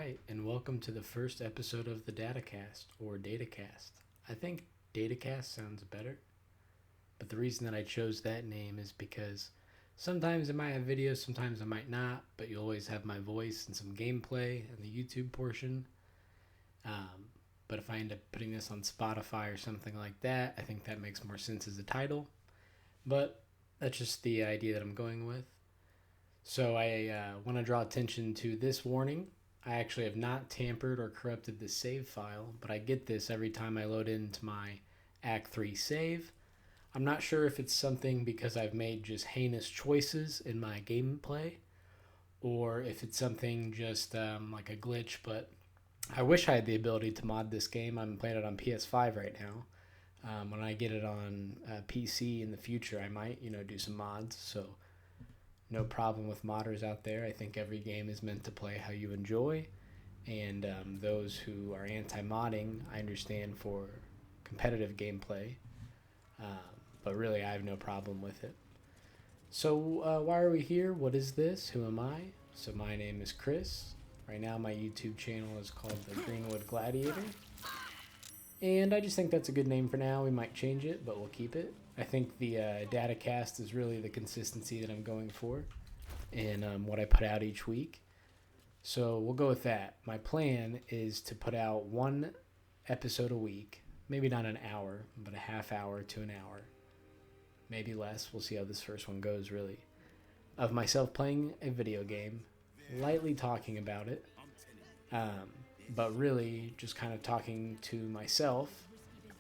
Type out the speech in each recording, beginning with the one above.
Alright, and welcome to the first episode of the Datacast, or Datacast. I think Datacast sounds better, but the reason that I chose that name is because sometimes I might have videos, sometimes I might not, but you always have my voice and some gameplay in the YouTube portion. But if I end up putting this on Spotify or something like that, I think that makes more sense as a title. But that's just the idea that I'm going with. So I want to draw attention to this warning. I actually have not tampered or corrupted the save file, but I get this every time I load into my Act 3 save. I'm not sure if it's something because I've made just heinous choices in my gameplay, or if it's something just like a glitch, but I wish I had the ability to mod this game. I'm playing it on PS5 right now. When I get it on PC in the future, I might, do some mods, so no problem with modders out there. I think every game is meant to play how you enjoy, and those who are anti-modding, I understand for competitive gameplay, but really I have no problem with it. So why are we here? What is this? Who am I? So my name is Chris. Right now my YouTube channel is called the Greenwood Gladiator, and I just think that's a good name for now. We might change it, but we'll keep it. I think the Datacast is really the consistency that I'm going for in what I put out each week. So we'll go with that. My plan is to put out one episode a week, maybe not an hour, but a half hour to an hour, maybe less. We'll see how this first one goes, really, of myself playing a video game, lightly talking about it, but really just kind of talking to myself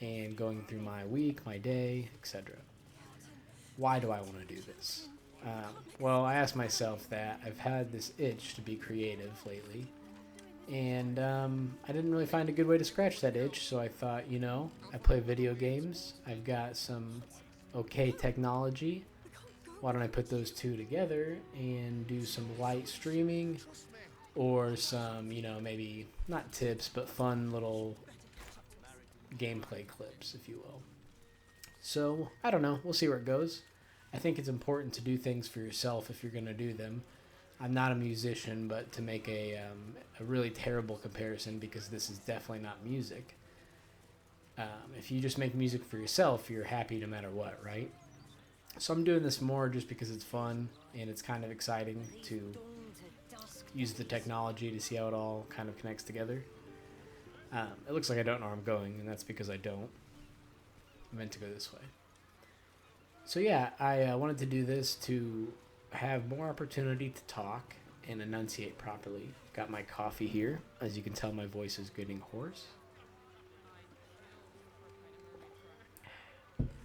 and going through my week, my day, etc. Why do I want to do this? Well, I asked myself that. I've had this itch to be creative lately, and I didn't really find a good way to scratch that itch, so I thought, I play video games. I've got some okay technology. Why don't I put those two together and do some light streaming or some, maybe not tips, but fun little gameplay clips, if you will. So I don't know, we'll see where it goes. I think it's important to do things for yourself if you're going to do them. I'm not a musician, but to make a really terrible comparison, because this is definitely not music, if you just make music for yourself, you're happy no matter what, right? So I'm doing this more just because it's fun and it's kind of exciting to use the technology to see how it all kind of connects together. It looks like I don't know where I'm going, and that's because I don't. I meant to go this way. So yeah, I wanted to do this to have more opportunity to talk and enunciate properly. Got my coffee here. As you can tell, my voice is getting hoarse.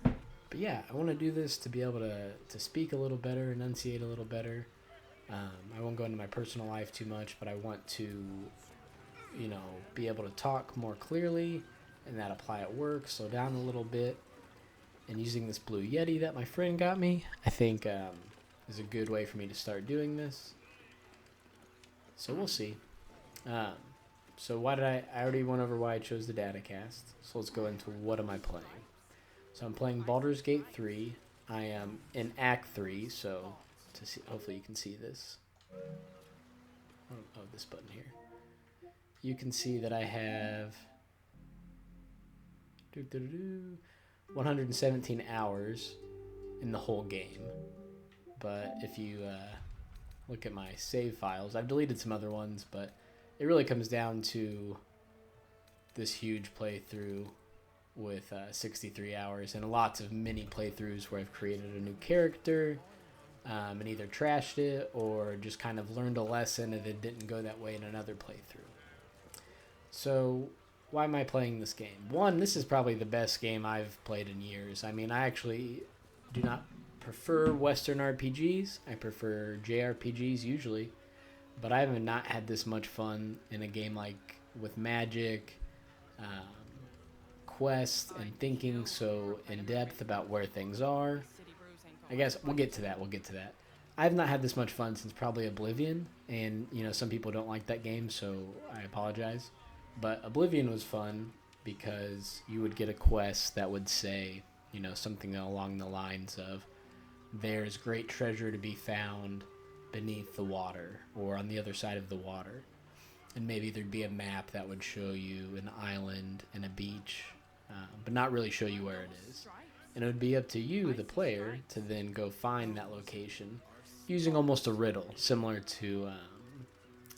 But yeah, I want to do this to be able to speak a little better, enunciate a little better. I won't go into my personal life too much, but I want to be able to talk more clearly, and that apply at work, slow down a little bit. And using this Blue Yeti that my friend got me, I think is a good way for me to start doing this. So we'll see. So why did I already went over why I chose the Datacast. So let's go into what am I playing. So I'm playing Baldur's Gate 3. I am in Act 3, so to see, hopefully you can see this. Oh, this button here. You can see that I have 117 hours in the whole game. But if you look at my save files, I've deleted some other ones, but it really comes down to this huge playthrough with 63 hours and lots of mini playthroughs where I've created a new character and either trashed it or just kind of learned a lesson and it didn't go that way in another playthrough. So why am I playing this game? One, this is probably the best game I've played in years. I mean, I actually do not prefer Western RPGs. I prefer JRPGs usually, but I haven't not had this much fun in a game like with magic, quest, and thinking so in depth about where things are. I guess we'll get to that. I have not had this much fun since probably Oblivion, and some people don't like that game, so I apologize. But Oblivion was fun because you would get a quest that would say, something along the lines of, there's great treasure to be found beneath the water or on the other side of the water. and maybe there'd be a map that would show you an island and a beach, but not really show you where it is. And it would be up to you, the player, to then go find that location using almost a riddle, similar to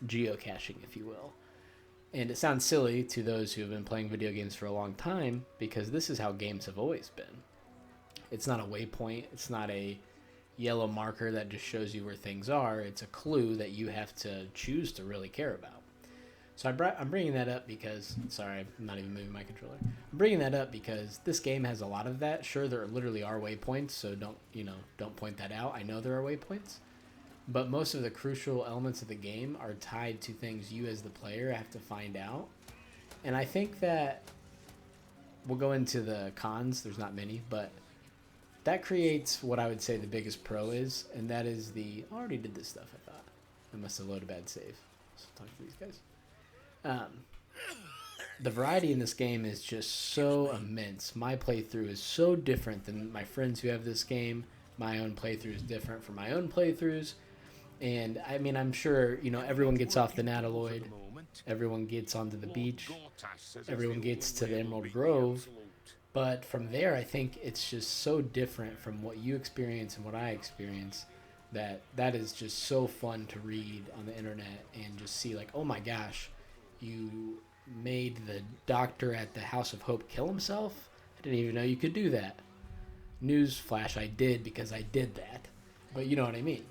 geocaching, if you will. And it sounds silly to those who have been playing video games for a long time, because this is how games have always been. It's not a waypoint. It's not a yellow marker that just shows you where things are. It's a clue that you have to choose to really care about. So I'm bringing that up because, sorry, I'm not even moving my controller. I'm bringing that up because this game has a lot of that. Sure, there literally are waypoints, so don't point that out. I know there are waypoints, but most of the crucial elements of the game are tied to things you as the player have to find out. And I think that we'll go into the cons. There's not many, but that creates what I would say the biggest pro is, and that is I already did this stuff, I thought. I must have loaded a bad save. Let's talk to these guys. The variety in this game is just so immense. My playthrough is so different than my friends who have this game. My own playthrough is different from my own playthroughs. And I mean, I'm sure, everyone gets off the Nautiloid. Everyone gets onto the beach. Everyone gets to the Emerald Grove. But from there, I think it's just so different from what you experience and what I experience that is just so fun to read on the internet and just see like, oh my gosh, you made the doctor at the House of Hope kill himself? I didn't even know you could do that. Newsflash, I did because I did that. But you know what I mean.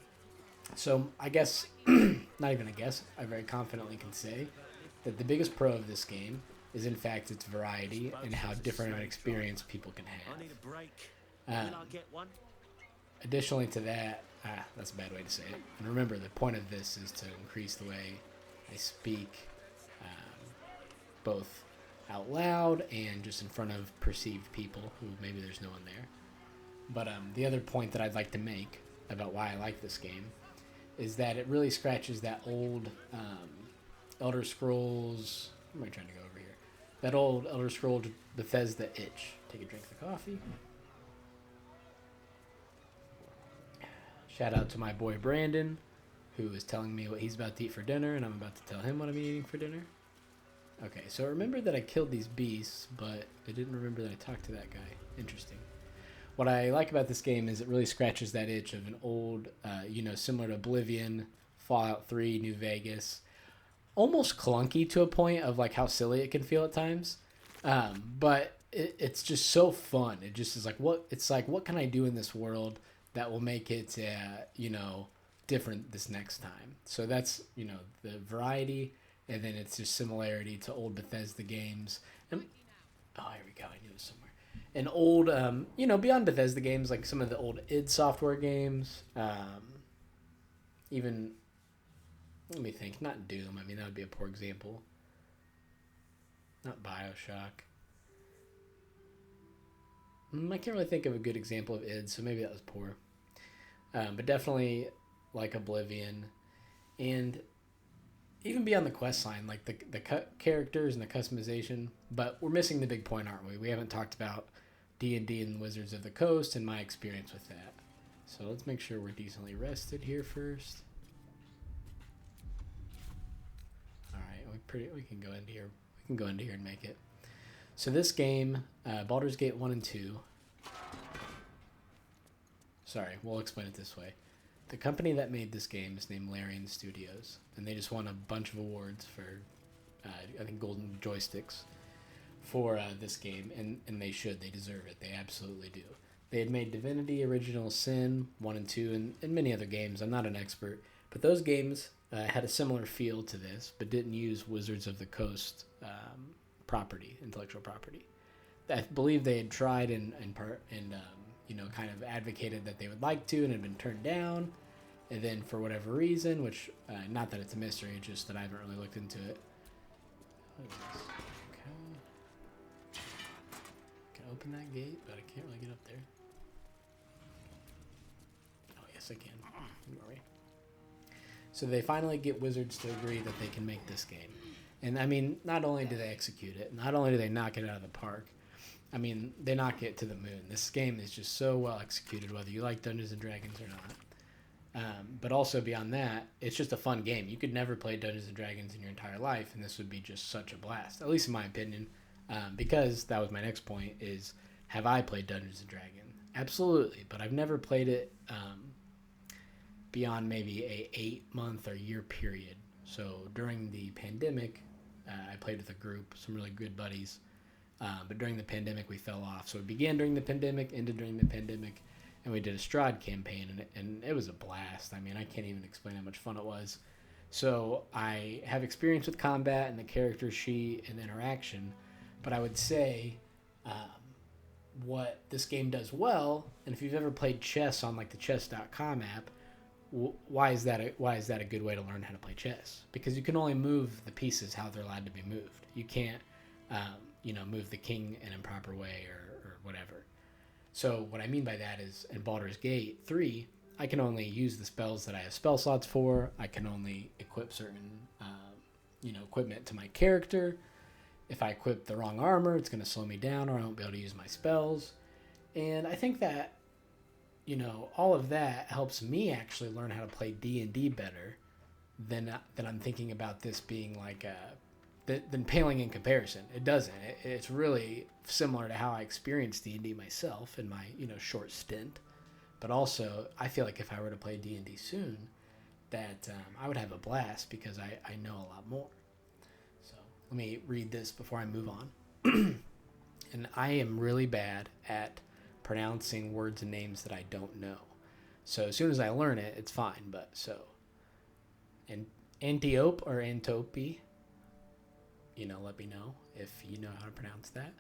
So I guess, not even a guess, I very confidently can say that the biggest pro of this game is in fact its variety and how different of an experience people can have. Additionally to that, that's a bad way to say it. And remember, the point of this is to increase the way I speak, both out loud and just in front of perceived people who maybe there's no one there. But the other point that I'd like to make about why I like this game is that it really scratches that old Elder Scrolls. Where am I trying to go over here? That old Elder Scrolls Bethesda itch. Take a drink of the coffee. Shout out to my boy Brandon, who is telling me what he's about to eat for dinner, and I'm about to tell him what I'm eating for dinner. Okay, so I remember that I killed these beasts, but I didn't remember that I talked to that guy. Interesting. What I like about this game is it really scratches that itch of an old, similar to Oblivion, Fallout 3, New Vegas. Almost clunky to a point of like how silly it can feel at times. But it's just so fun. It just is like, what can I do in this world that will make it, different this next time? So that's, the variety, and then it's just similarity to old Bethesda games. And, here we go. I knew it was somewhere. And old, beyond Bethesda games, like some of the old id Software games, even, let me think, not Doom. I mean, that would be a poor example. Not BioShock. I can't really think of a good example of id, so maybe that was poor. But definitely like Oblivion. And even beyond the quest line, like the characters and the customization. But we're missing the big point, aren't we? We haven't talked about D&D and Wizards of the Coast and my experience with that. So let's make sure we're decently rested here first. All right, we can go into here. We can go into here and make it. So this game, Baldur's Gate 1 and 2. Sorry, we'll explain it this way. The company that made this game is named Larian Studios, and they just won a bunch of awards for, I think, golden joysticks for this game, and they should. They deserve it. They absolutely do. They had made Divinity, Original Sin 1 and 2, and many other games. I'm not an expert, but those games had a similar feel to this, but didn't use Wizards of the Coast intellectual property. I believe they had tried and kind of advocated that they would like to and had been turned down. And then for whatever reason, which, not that it's a mystery, just that I haven't really looked into it. What is this? Okay. Can I open that gate, but I can't really get up there. Oh, yes, I can. Don't worry. So they finally get Wizards to agree that they can make this game. And, I mean, not only do they execute it, not only do they knock it out of the park, I mean, they knock it to the moon. This game is just so well executed, whether you like Dungeons & Dragons or not. But also beyond that, it's just a fun game. You could never play Dungeons and Dragons in your entire life, and this would be just such a blast, at least in my opinion. Because that was my next point: is have I played Dungeons and Dragons? Absolutely, but I've never played it beyond maybe a 8-month or year period. So during the pandemic, I played with a group, some really good buddies. But during the pandemic, we fell off. So it began during the pandemic, ended during the pandemic, and we did a Strahd campaign, and it was a blast. I mean, I can't even explain how much fun it was. So I have experience with combat and the character sheet and interaction, but I would say what this game does well, and if you've ever played chess on like the chess.com app, why is that a good way to learn how to play chess? Because you can only move the pieces how they're allowed to be moved. You can't move the king in an improper way or whatever. So what I mean by that is in Baldur's Gate 3, I can only use the spells that I have spell slots for. I can only equip certain equipment to my character. If I equip the wrong armor, it's going to slow me down, or I won't be able to use my spells. And I think that all of that helps me actually learn how to play D&D better than I'm thinking about this being like than paling in comparison. It doesn't. It's really similar to how I experienced D&D myself in my short stint. But also, I feel like if I were to play D&D soon, that I would have a blast because I know a lot more. So let me read this before I move on. And I am really bad at pronouncing words and names that I don't know. So as soon as I learn it, it's fine. But so, Antiope or Antopy, let me know if you know how to pronounce that.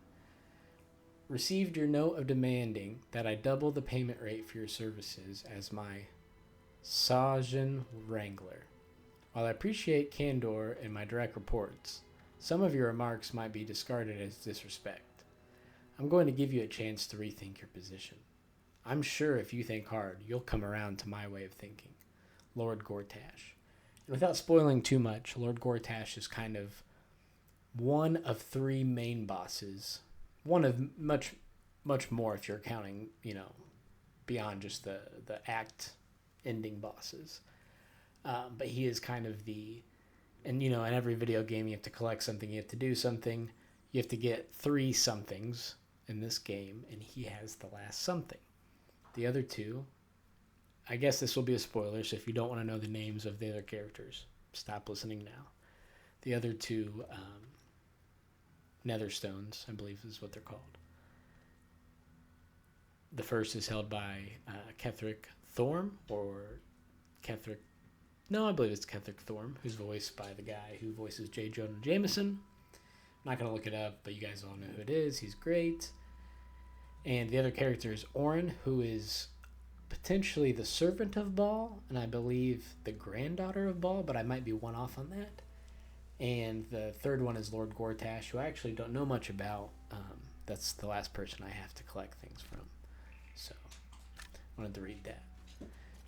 Received your note of demanding that I double the payment rate for your services as my Sajan Wrangler. While I appreciate candor in my direct reports, some of your remarks might be discarded as disrespect. I'm going to give you a chance to rethink your position. I'm sure if you think hard, you'll come around to my way of thinking. Lord Gortash. And without spoiling too much, Lord Gortash is kind of one of 3 main bosses. One of much, much more if you're counting, beyond just the act ending bosses. But he is kind of in every video game you have to collect something, you have to do something. You have to get 3 somethings in this game, and he has the last something. The other 2, I guess this will be a spoiler, so if you don't want to know the names of the other characters, stop listening now. The other 2 Netherstones, I believe is what they're called. The first is held by Ketheric Thorm, I believe it's Ketheric Thorm, who's voiced by the guy who voices J. Jonah Jameson. I'm not going to look it up, but you guys all know who it is. He's great. And the other character is Orin, who is potentially the servant of Baal, and I believe the granddaughter of Baal, but I might be one off on that. And the third one is Lord Gortash, who I actually don't know much about. That's the last person I have to collect things from. So I wanted to read that.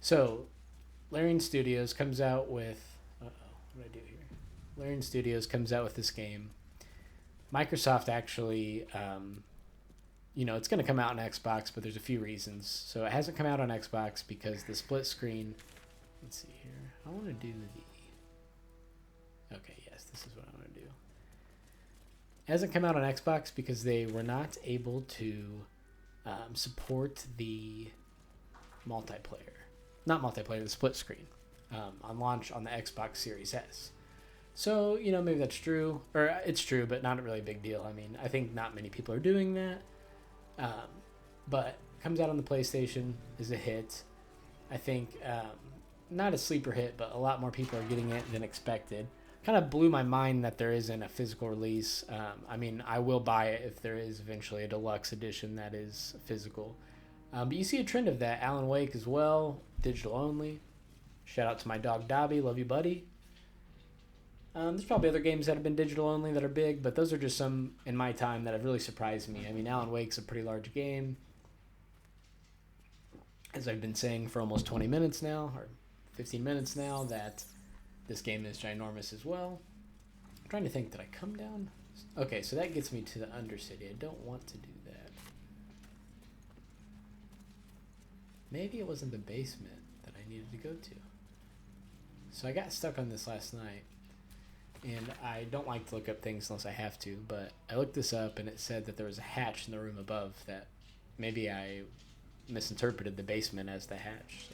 So Larian Studios comes out with... what do I do here? Larian Studios comes out with this game. Microsoft actually... it's going to come out on Xbox, but there's a few reasons. So it hasn't come out on Xbox because the split screen... Let's see here. I want to do the... Okay, yes, this is what I want to do. It hasn't come out on Xbox because they were not able to support the multiplayer. Not multiplayer, the split screen on launch on the Xbox Series S. So, maybe that's true. Or it's true, but not a really big deal. I mean, I think not many people are doing that. But comes out on the PlayStation, is a hit. I think not a sleeper hit, but a lot more people are getting it than expected. Kind of blew my mind that there isn't a physical release. I will buy it if there is eventually a deluxe edition that is physical. But you see a trend of that. Alan Wake as well, digital only. Shout out to my dog Dobby, love you buddy. There's probably other games that have been digital only that are big, but those are just some in my time that have really surprised me. I mean, Alan Wake's a pretty large game. As I've been saying for almost 20 minutes now, or 15 minutes now, that this game is ginormous as well. I'm trying to think, did I come down? Okay, so that gets me to the Undercity. I don't want to do that. Maybe it wasn't the basement that I I needed to go to. So I got stuck on this last night, and I don't like to look up things unless I have to, but I looked this up, and it said that there was a hatch in the room above that maybe I misinterpreted the basement as the hatch.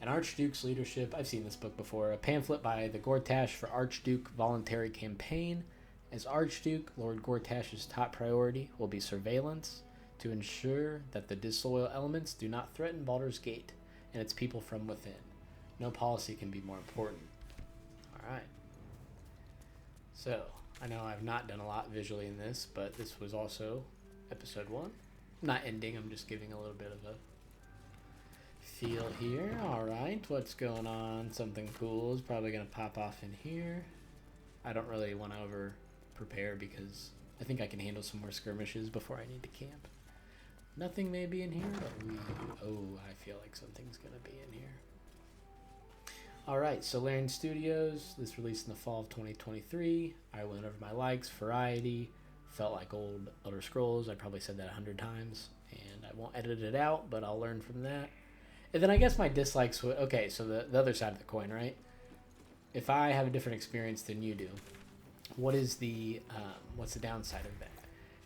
An Archduke's Leadership. I've seen this book before. A pamphlet by the Gortash for Archduke Voluntary Campaign. As Archduke, Lord Gortash's top priority will be surveillance to ensure that the disloyal elements do not threaten Baldur's Gate and its people from within. No policy can be more important. All right. So, I know I've not done a lot visually in this, but this was also episode 1. Not ending, I'm just giving a little bit of a feel here. All right, what's going on? Something cool is probably going to pop off in here. I don't really want to over prepare because I think I can handle some more skirmishes before I need to camp. Nothing may be in here, but I feel like something's going to be in here. All right, Solarian Studios. This released in the fall of 2023. I went over my likes, variety, felt like old Elder Scrolls. I probably said that 100 times, and I won't edit it out, but I'll learn from that. And then I guess my dislikes would... Okay, so the other side of the coin, right? If I have a different experience than you do, what's the downside of that?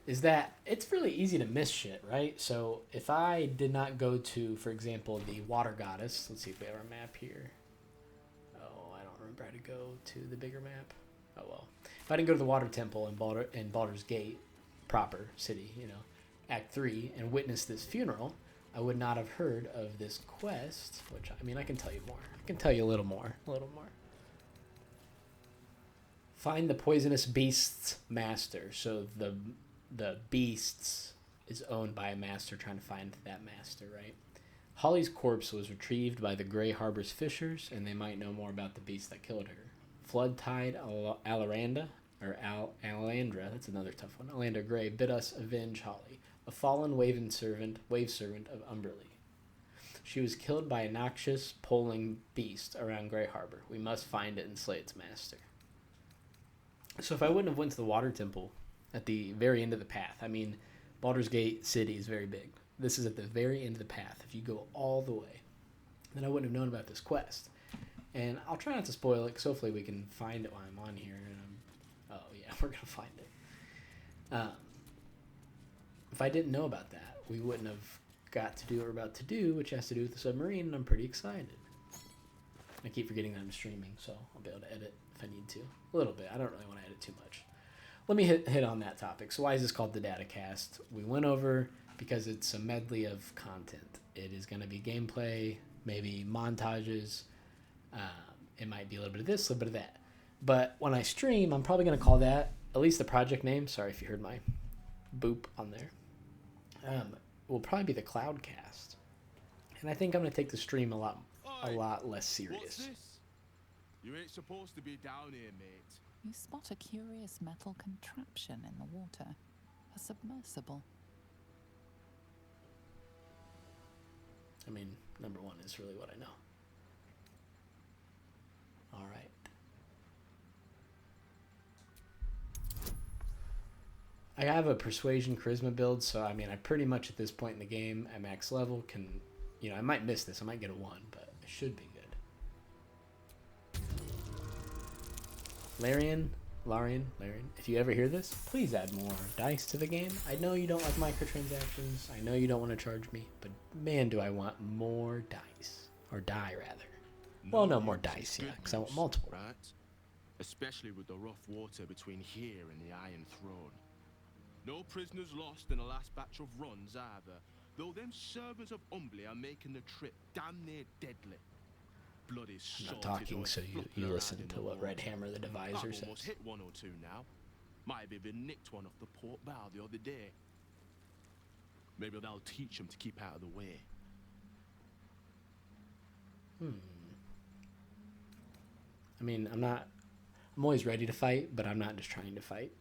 Is that it's really easy to miss shit, right? So if I did not go to, for example, the Water Goddess... Let's see if we have our map here. Oh, I don't remember how to go to the bigger map. Oh, well. If I didn't go to the Water Temple in Baldur's Gate, proper city, Act 3, and witness this funeral... I would not have heard of this quest, which, I mean, I can tell you more. I can tell you a little more. Find the poisonous beast's master. So the beasts is owned by a master trying to find that master, right? Holly's corpse was retrieved by the Grey Harbor's fishers, and they might know more about the beast that killed her. Flood Tide Alaranda, Alandra, that's another tough one. Alandra Grey bid us avenge Holly, a fallen wave servant of Umberly. She was killed by a noxious poling beast around Grey Harbor. We must find it and slay its master. So if I wouldn't have went to the Water Temple at the very end of the path, I mean, Baldur's Gate City is very big. This is at the very end of the path. If you go all the way, then I wouldn't have known about this quest. And I'll try not to spoil it, because hopefully we can find it while I'm on here. Oh yeah, we're going to find it. If I didn't know about that, we wouldn't have got to do what we're about to do, which has to do with the submarine, and I'm pretty excited. I keep forgetting that I'm streaming, so I'll be able to edit if I need to. A little bit. I don't really want to edit too much. Let me hit on that topic. So why is this called the Datacast? We went over because it's a medley of content. It is going to be gameplay, maybe montages. It might be a little bit of this, a little bit of that. But when I stream, I'm probably going to call that, at least the project name, sorry if you heard my boop on there, will probably be the Cloudcast. And I think I'm going to take the stream a lot less serious. What's this? You ain't supposed to be down here, mate. You spot a curious metal contraption in the water. A submersible. I mean, number one is really what I know. All right. I have a persuasion charisma build, so I mean, I pretty much at this point in the game at max level can, I might miss this. I might get a 1, but it should be good. Larian, if you ever hear this, please add more dice to the game. I know you don't like microtransactions. I know you don't want to charge me, but man, do I want more dice. Or die, rather. Well, no, more dice, yeah, because I want multiple. Right? Especially with the rough water between here and the Iron Throne. No prisoners lost in the last batch of runs either, though them servants of Umberly are making the trip damn near deadly. Blood is I'm not talking, so you listen to what Red Hammer the Divisor I've says. almost hit 1 or 2 now. Might have even nicked one off the port bow the other day. Maybe that'll teach them to keep out of the way. I mean, I'm always ready to fight, but I'm not just trying to fight.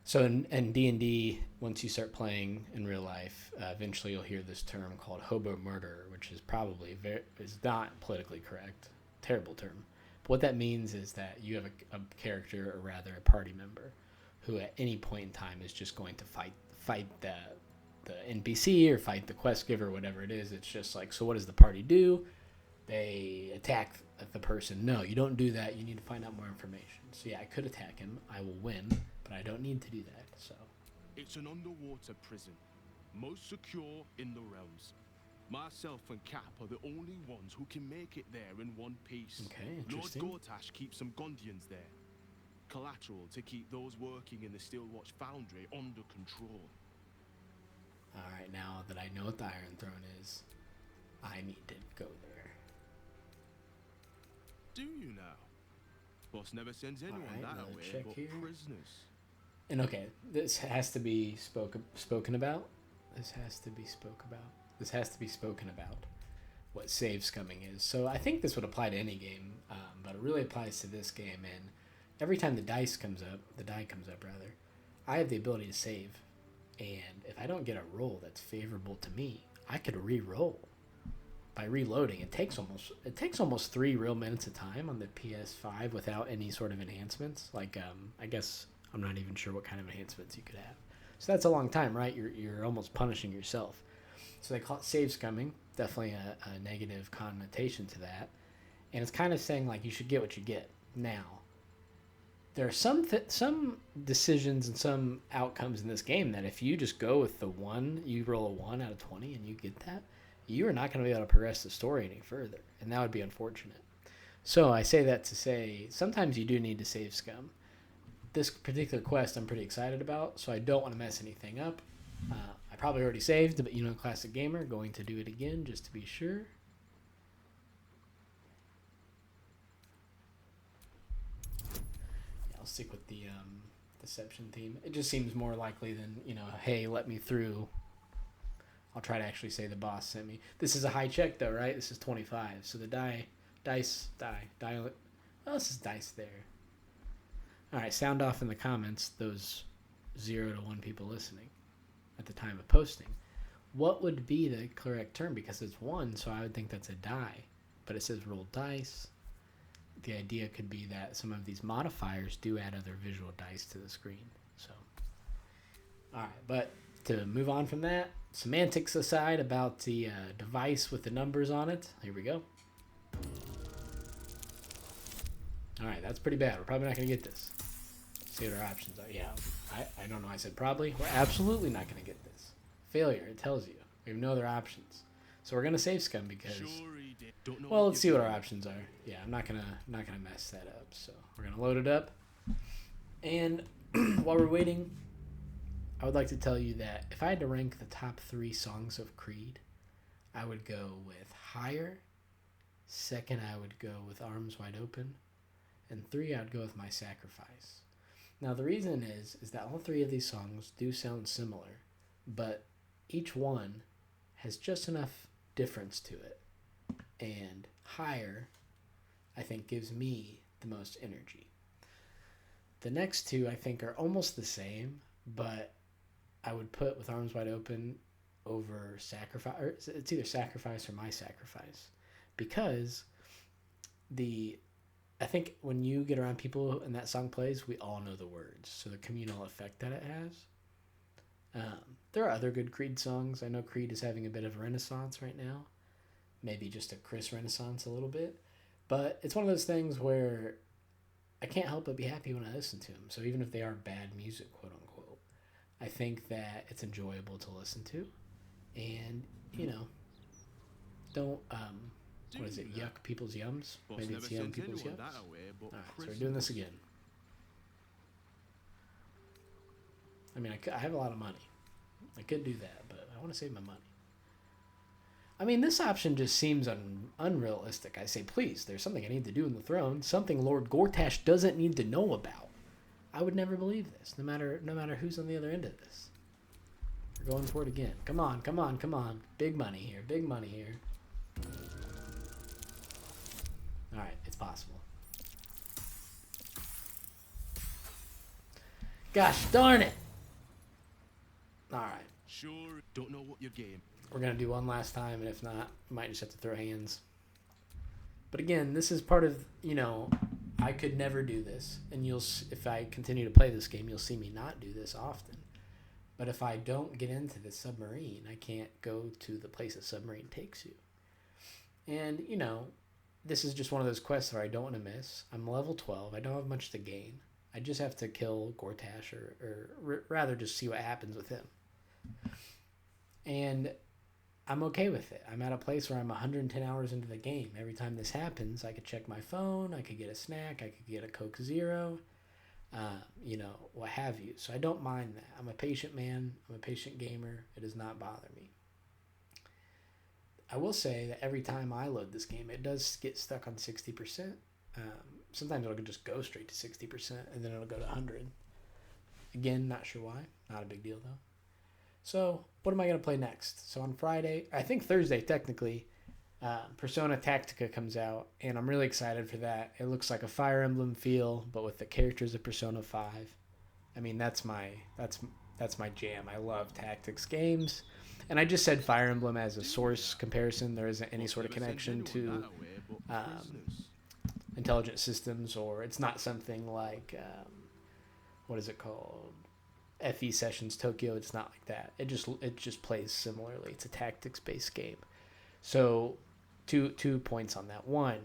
So in D&D, once you start playing in real life, eventually you'll hear this term called hobo murder, which is probably is not politically correct. Terrible term. But what that means is that you have a character, or rather a party member, who at any point in time is just going to fight the NPC or fight the quest giver, whatever it is. It's just like, so what does the party do? they attack the person. No, you don't do that. You need to find out more information. So yeah, I could attack him. I will win, but I don't need to do that. So It's an underwater prison, most secure in the realms. Myself and Cap are the only ones who can make it there in one piece. okay, Lord interesting. Gortash keeps some Gondians there. Collateral to keep those working in the Steelwatch Foundry under control. All right, now that I know what the Iron Throne is, I need to go there. Do you now? Boss never sends anyone Alright, that another way check but here. prisoners. And okay, this has to be spoken about. This has to be spoken about. What save scumming is. So I think this would apply to any game, but it really applies to this game. And every time the die comes up, I have the ability to save. And if I don't get a roll that's favorable to me, I could re-roll by reloading. It takes almost 3 real minutes of time on the PS5 without any sort of enhancements. Like I guess I'm not even sure what kind of enhancements you could have. So that's a long time, right? You're almost punishing yourself. So they call it save scumming. Definitely a negative connotation to that. And it's kind of saying like you should get what you get. Now, there are some decisions and some outcomes in this game that if you just go with the 1, you roll a 1 out of 20 and you get that, you are not going to be able to progress the story any further. And that would be unfortunate. So I say that to say sometimes you do need to save scum. This particular quest I'm pretty excited about, so I don't want to mess anything up. I probably already saved, but classic gamer, going to do it again just to be sure. Yeah, I'll stick with the deception theme. It just seems more likely than, hey, let me through. I'll try to actually say the boss sent me. This is a high check though, right? This is 25. So the dice. Oh, this is dice there. All right, sound off in the comments, those 0 to 1 people listening at the time of posting. What would be the correct term? Because it's 1, so I would think that's a die. But it says roll dice. The idea could be that some of these modifiers do add other visual dice to the screen. So, all right, but to move on from that, semantics aside about the device with the numbers on it, here we go. All right, that's pretty bad. We're probably not going to get this. See what our options are. Yeah, I don't know. I said probably. We're absolutely not going to get this. Failure, it tells you. We have no other options. So we're going to save scum because... Well, let's see what our options are. Yeah, I'm not gonna mess that up. So we're going to load it up. And while we're waiting, I would like to tell you that if I had to rank the top 3 songs of Creed, I would go with Higher. Second, I would go with Arms Wide Open. And 3, I'd go with My Sacrifice. Now, the reason is that all 3 of these songs do sound similar, but each one has just enough difference to it. And Higher, I think, gives me the most energy. The next 2, I think, are almost the same, but I would put With Arms Wide Open over Sacrifice. Or it's either Sacrifice or My Sacrifice. Because I think when you get around people and that song plays, we all know the words. So the communal effect that it has. There are other good Creed songs. I know Creed is having a bit of a renaissance right now. Maybe just a Chris renaissance a little bit. But it's one of those things where I can't help but be happy when I listen to them. So even if they are bad music, quote unquote, I think that it's enjoyable to listen to. And, don't... what is it? Yuck people's yums? Maybe it's yum people's yums. Alright, so we're doing this again. I mean, I have a lot of money. I could do that, but I want to save my money. I mean, this option just seems unrealistic. I say, please, there's something I need to do in the throne. Something Lord Gortash doesn't need to know about. I would never believe this, no matter who's on the other end of this. We're going for it again. Come on, come on, come on. Big money here, big money here. Alright, it's possible. Gosh darn it! Alright. Sure, don't know what your game. We're going to do one last time, and if not, we might just have to throw hands. But again, this is part of, I could never do this. And if I continue to play this game, you'll see me not do this often. But if I don't get into the submarine, I can't go to the place a submarine takes you. And, you know, this is just one of those quests where I don't want to miss. I'm level 12. I don't have much to gain. I just have to kill Gortash or rather just see what happens with him. And I'm okay with it. I'm at a place where I'm 110 hours into the game. Every time this happens, I could check my phone. I could get a snack. I could get a Coke Zero. You know, what have you. So I don't mind that. I'm a patient man. I'm a patient gamer. It does not bother me. I will say that every time I load this game, it does get stuck on 60%. Sometimes it'll just go straight to 60% and then it'll go to 100. Again, not sure why. Not a big deal though. So what am I going to play next? So on Friday, I think Thursday technically, Persona Tactica comes out, and I'm really excited for that. It looks like a Fire Emblem feel, but with the characters of Persona 5. I mean, that's my jam. I love tactics games. And I just said Fire Emblem as a source comparison. There isn't any sort of connection to intelligent systems, or it's not something like, what is it called? FE Sessions Tokyo. It's not like that. It just plays similarly. It's a tactics-based game. So two points on that. One,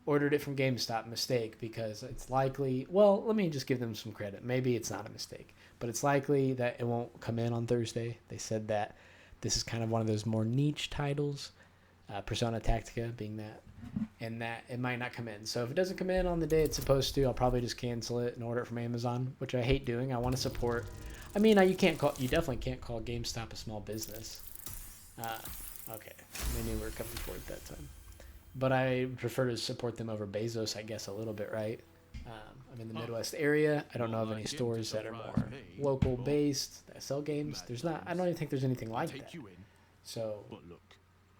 ordered it from GameStop, mistake, because it's likely, well, let me just give them some credit. Maybe it's not a mistake, but it's likely that it won't come in on Thursday. They said that this is kind of one of those more niche titles, Persona Tactica being that, and that it might not come in. So if it doesn't come in on the day it's supposed to, I'll probably just cancel it and order it from Amazon, which I hate doing. I want to support. I mean, you definitely can't call GameStop a small business. Okay, they knew we were coming for it that time. But I prefer to support them over Bezos, I guess, a little bit, right? I'm in the Midwest area. I don't know of any stores that are more local based that sell games. I don't even think there's anything like that. So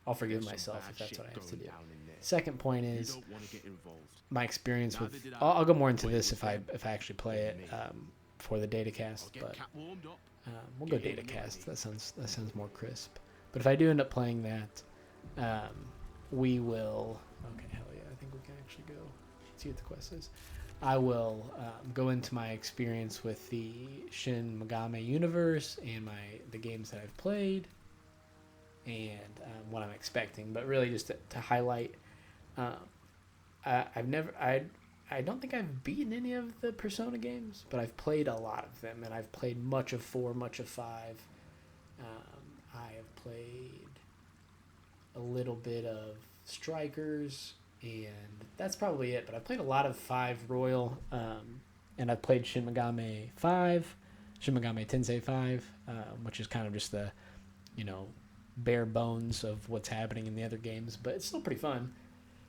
I'll forgive myself if that's what I have to do. Second point is my experience with. I'll go more into this if I actually play it for the Datacast, but we'll go Datacast. That sounds more crisp. But if I do end up playing that, we will. Okay, hell yeah! I think we can actually go see what the quest is. I will go into my experience with the Shin Megami universe and the games that I've played and what I'm expecting. But really, just to highlight, I don't think I've beaten any of the Persona games, but I've played a lot of them, and I've played much of 4, much of 5. I have played a little bit of Strikers, and that's probably it. But I've played a lot of 5 Royal, and I've played Shin Megami Tensei 5, which is kind of just the, bare bones of what's happening in the other games, but it's still pretty fun.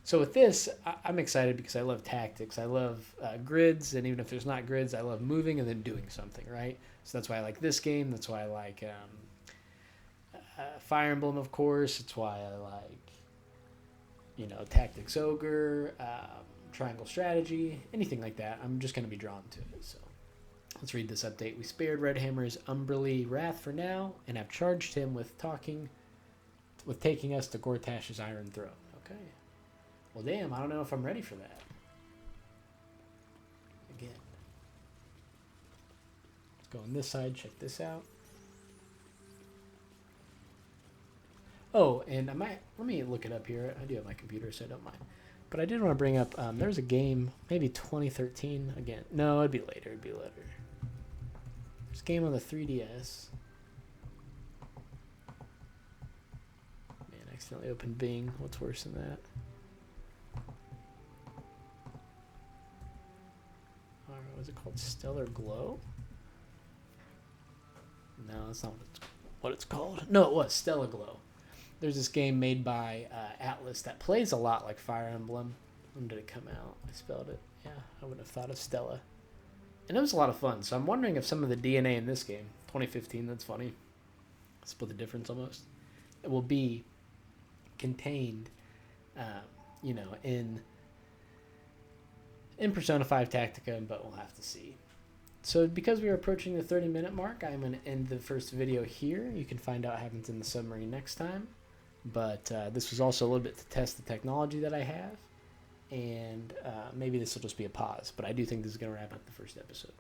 So with this, I'm excited because I love tactics. I love grids, and even if there's not grids, I love moving and then doing something, right? So that's why I like this game. That's why I like Fire Emblem, of course. It's why I like, Tactics Ogre, Triangle Strategy, anything like that. I'm just going to be drawn to it. So let's read this update. We spared Red Hammer's Umberly wrath for now and have charged him with taking us to Gortash's Iron Throne. Okay. Well, damn, I don't know if I'm ready for that. Again. Let's go on this side, check this out. Oh, and let me look it up here. I do have my computer, so I don't mind. But I did want to bring up, there's a game, maybe 2013, again. No, it'd be later. There's a game on the 3DS. Man, I accidentally opened Bing. What's worse than that? Was it called Stellar Glow? No, that's not what it's called. No, it was Stellar Glow. There's this game made by Atlas that plays a lot like Fire Emblem. When did it come out? I spelled it. Yeah, I wouldn't have thought of Stella. And it was a lot of fun. So I'm wondering if some of the DNA in this game, 2015, that's funny. Split the difference almost. It will be contained, in Persona 5 Tactica, but we'll have to see. So because we are approaching the 30-minute mark, I'm going to end the first video here. You can find out what happens in the submarine next time. But this was also a little bit to test the technology that I have. And maybe this will just be a pause. But I do think this is going to wrap up the first episode.